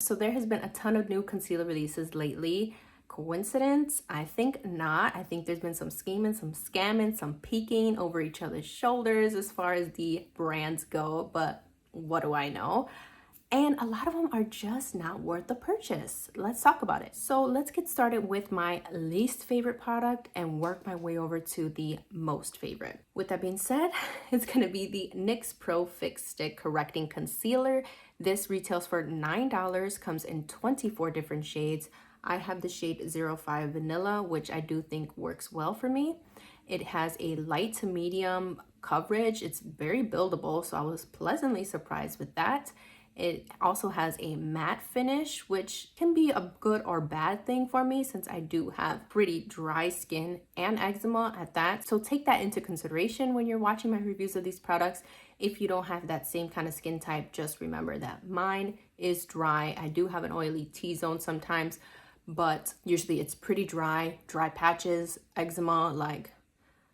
So there has been a ton of new concealer releases lately. Coincidence? I think not. I think there's been some scheming, some scamming, some peeking over each other's shoulders as far as the brands go, but what do I know? And a lot of them are just not worth the purchase. Let's talk about it. So let's get started with my least favorite product and work my way over to the most favorite. With that being said, it's gonna be the NYX Pro Fix Stick Correcting Concealer. This retails for $9, comes in 24 different shades. I have the shade 05 Vanilla, which I do think works well for me. It has a light to medium coverage. It's very buildable, so I was pleasantly surprised with that. It also has a matte finish, which can be a good or bad thing for me since I do have pretty dry skin and eczema at that. So take that into consideration when you're watching my reviews of these products. If you don't have that same kind of skin type, just remember that mine is dry. I do have an oily T-zone sometimes, but usually it's pretty dry patches, eczema, like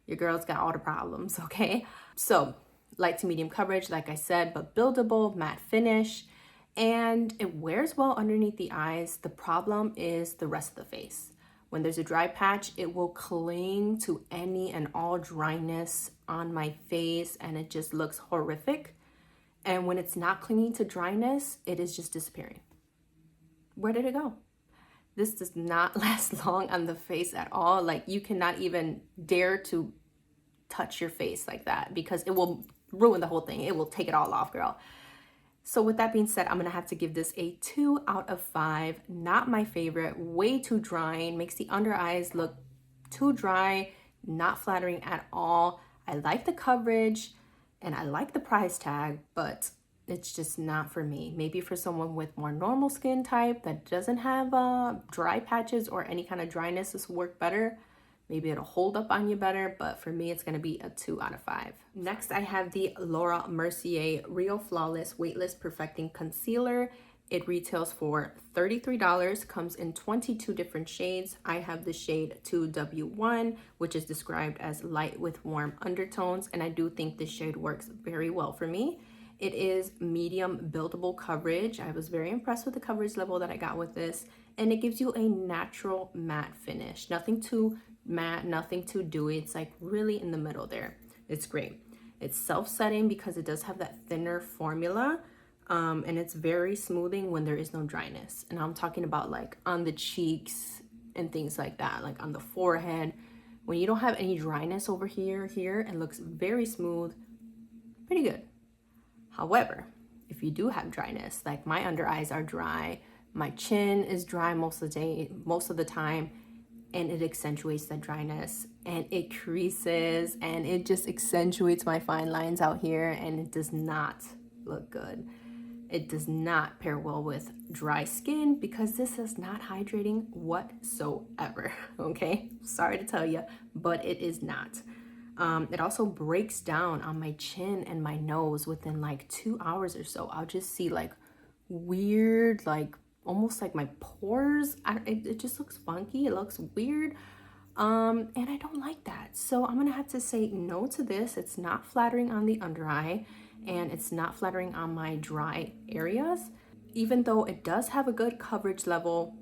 your girl's got all the problems, okay? So light to medium coverage, like I said, but buildable, matte finish, and it wears well underneath the eyes. The problem is the rest of the face. When there's a dry patch, it will cling to any and all dryness on my face, and it just looks horrific. And when it's not clinging to dryness, it is just disappearing. Where did it go? This does not last long on the face at all. Like, you cannot even dare to touch your face like that because it will ruin the whole thing. It will take it all off, girl. So with that being said, I'm gonna have to give this a 2 out of 5. Not my favorite, way too drying, makes the under eyes look too dry, not flattering at all. I like the coverage and I like the price tag, but it's just not for me. Maybe for someone with more normal skin type that doesn't have dry patches or any kind of dryness, this will work better. Maybe it'll hold up on you better, but for me, it's gonna be a 2 out of 5. Next, I have the Laura Mercier Real Flawless Weightless Perfecting Concealer. It retails for $33, comes in 22 different shades. I have the shade 2W1, which is described as light with warm undertones, and I do think this shade works very well for me. It is medium buildable coverage. I was very impressed with the coverage level that I got with this, and it gives you a natural matte finish. Nothing too matte, nothing too dewy. It's like really in the middle there. It's great. It's self-setting because it does have that thinner formula, and it's very smoothing when there is no dryness. And I'm talking about like on the cheeks and things like that, like on the forehead. When you don't have any dryness over here, it looks very smooth, pretty good. However, if you do have dryness, like my under eyes are dry, my chin is dry most of the time, and it accentuates that dryness and it creases and it just accentuates my fine lines out here, and it does not look good. It does not pair well with dry skin because this is not hydrating whatsoever, okay? Sorry to tell you, but it is not. It also breaks down on my chin and my nose within like 2 hours or so. I'll just see like weird, like almost like my pores. It just looks funky. It looks weird. And I don't like that. So I'm gonna have to say no to this. It's not flattering on the under eye and it's not flattering on my dry areas. Even though it does have a good coverage level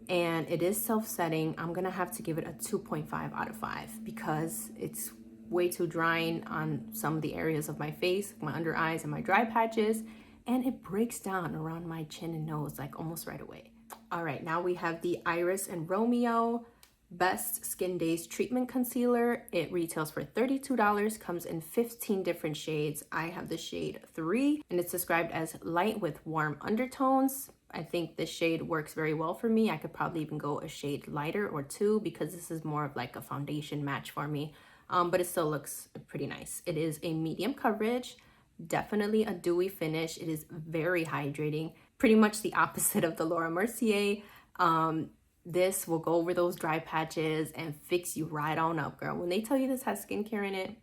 and it is self-setting, I'm gonna have to give it a 2.5 out of 5 because it's way too drying on some of the areas of my face, my under eyes and my dry patches, and it breaks down around my chin and nose like almost right away. All right, now we have the Iris and Romeo Best Skin Days Treatment Concealer. It retails for $32, comes in 15 different shades. I have the shade 3, and it's described as light with warm undertones. I think this shade works very well for me. I could probably even go a shade lighter or 2 because this is more of like a foundation match for me. But it still looks pretty nice. It is a medium coverage, definitely a dewy finish. It is very hydrating, pretty much the opposite of the Laura Mercier. This will go over those dry patches and fix you right on up, girl. When they tell you this has skincare in it,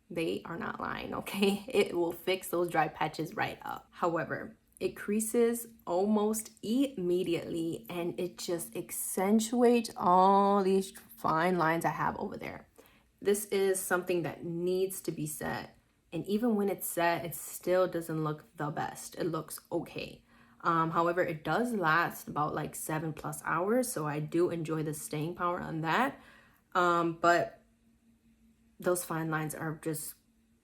they are not lying, okay? It will fix those dry patches right up. However, it creases almost immediately and it just accentuates all these fine lines I have over there. This is something that needs to be set. And even when it's set, it still doesn't look the best. It looks okay. However, it does last about like 7+ hours, so I do enjoy the staying power on that. But those fine lines are just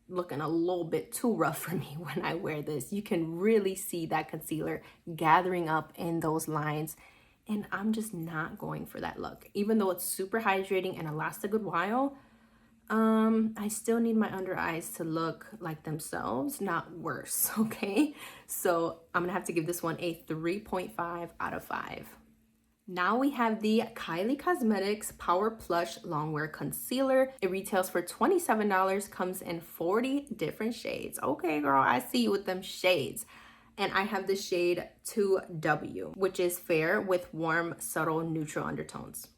looking a little bit too rough for me when I wear this. You can really see that concealer gathering up in those lines, and I'm just not going for that look. Even though it's super hydrating and it lasts a good while, I still need my under eyes to look like themselves, not worse, okay? So I'm gonna have to give this one a 3.5 out of 5. Now we have the Kylie Cosmetics Power Plush Longwear Concealer. It retails for $27, comes in 40 different shades. Okay, girl, I see you with them shades. And I have the shade 2W, which is fair with warm, subtle, neutral undertones.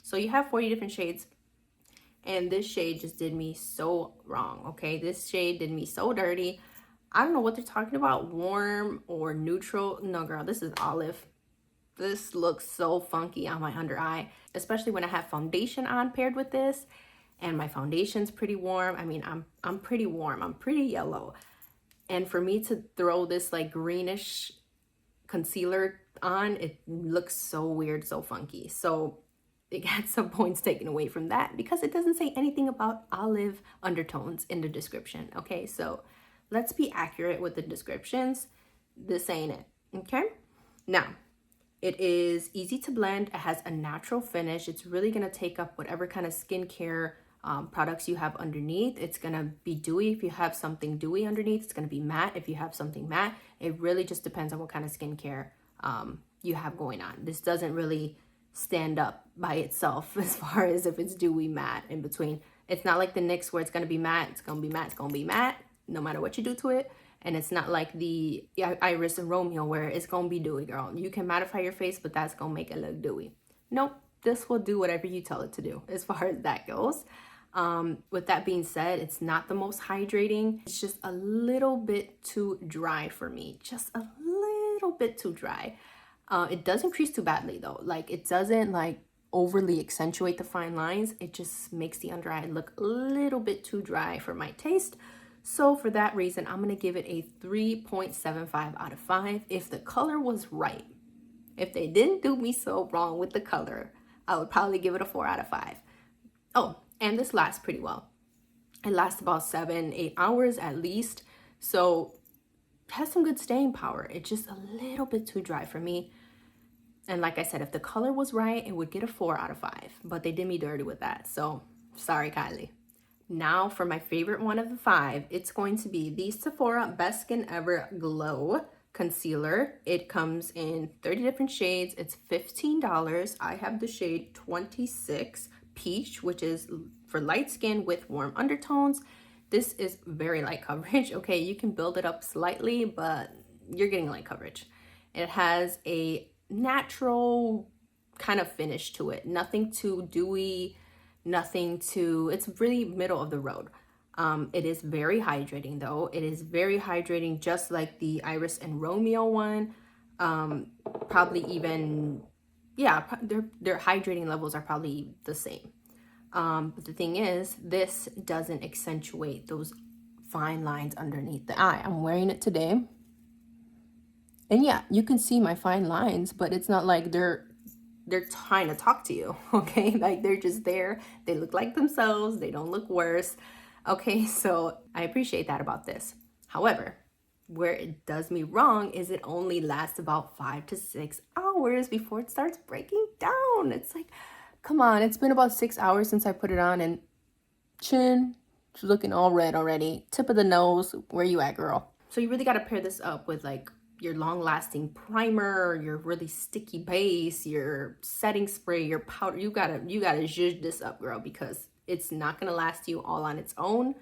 So you have 40 different shades, and this shade just did me so wrong, okay? This shade did me so dirty. I don't know what they're talking about, warm or neutral. No, girl, this is olive. This looks so funky on my under eye, especially when I have foundation on paired with this, and my foundation's pretty warm. I mean, I'm pretty warm. I'm pretty yellow. And for me to throw this like greenish concealer on, it looks so weird, so funky. So it got some points taken away from that because it doesn't say anything about olive undertones in the description. Okay, so let's be accurate with the descriptions. This ain't it. Okay, now it is easy to blend. It has a natural finish. It's really gonna take up whatever kind of skincare products you have underneath. It's gonna be dewy if you have something dewy underneath. It's gonna be matte if you have something matte. It really just depends on what kind of skincare you have going on. This doesn't really stand up by itself as far as if it's dewy, matte in between. It's not like the NYX where it's gonna be matte, it's gonna be matte, it's gonna be matte, no matter what you do to it. And it's not like the Iris and Romeo where it's gonna be dewy, girl. You can mattify your face, but that's gonna make it look dewy. Nope, this will do whatever you tell it to do as far as that goes. With that being said, it's not the most hydrating. It's just a little bit too dry for me. Just a little bit too dry. It doesn't crease too badly though. Like it doesn't like overly accentuate the fine lines. It just makes the under eye look a little bit too dry for my taste. So for that reason, I'm gonna give it a 3.75 out of 5. If the color was right, if they didn't do me so wrong with the color, I would probably give it a 4 out of 5. Oh, and this lasts pretty well. It lasts about 7-8 hours at least. So it has some good staying power. It's just a little bit too dry for me. And like I said, if the color was right, it would get a 4 out of 5. But they did me dirty with that. So sorry, Kylie. Now for my favorite one of the 5, it's going to be the Sephora Best Skin Ever Glow Concealer. It comes in 30 different shades. It's $15. I have the shade 26 Peach, which is for light skin with warm undertones. This is very light coverage. Okay, you can build it up slightly, but you're getting light coverage. It has a natural kind of finish to it. Nothing too dewy, nothing too, it's really middle of the road. It is very hydrating though. It is very hydrating, just like the Iris and Romeo one. Probably even, yeah, their hydrating levels are probably the same. But the thing is, this doesn't accentuate those fine lines underneath the eye. I'm wearing it today. And yeah, you can see my fine lines, but it's not like they're trying to talk to you, okay? Like they're just there. They look like themselves. They don't look worse. Okay, so I appreciate that about this. However, where it does me wrong is it only lasts about 5 to 6 hours before it starts breaking down. It's like, come on, it's been about 6 hours since I put it on, and chin, it's looking all red already. Tip of the nose, where you at, girl? So you really got to pair this up with like your long-lasting primer, your really sticky base, your setting spray, your powder. You gotta zhuzh this up, girl, because it's not gonna last you all on its own.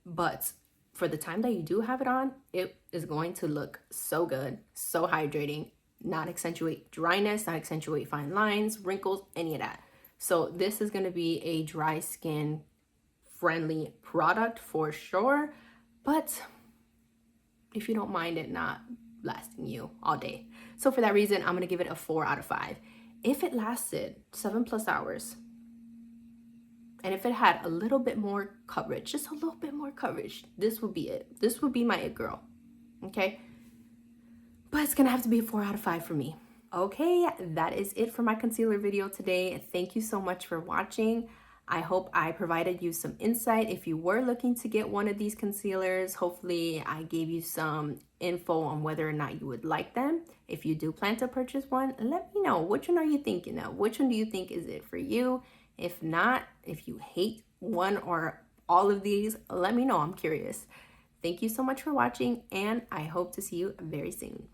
But for the time that you do have it on, it is going to look so good, so hydrating, not accentuate dryness, not accentuate fine lines, wrinkles, any of that. So this is gonna be a dry skin friendly product for sure. But if you don't mind it not lasting you all day. So for that reason, I'm gonna give it a 4 out of 5. If it lasted 7+ hours, and if it had a little bit more coverage, just a little bit more coverage, this would be it. This would be my it girl, okay? but it's gonna have to be a 4 out of 5 for me. Okay, that is it for my concealer video today. Thank you so much for watching. I hope I provided you some insight. If you were looking to get one of these concealers, hopefully I gave you some info on whether or not you would like them. If you do plan to purchase one, let me know. Which one are you thinking of? Which one do you think is it for you? If not, if you hate one or all of these, let me know. I'm curious. Thank you so much for watching, and I hope to see you very soon.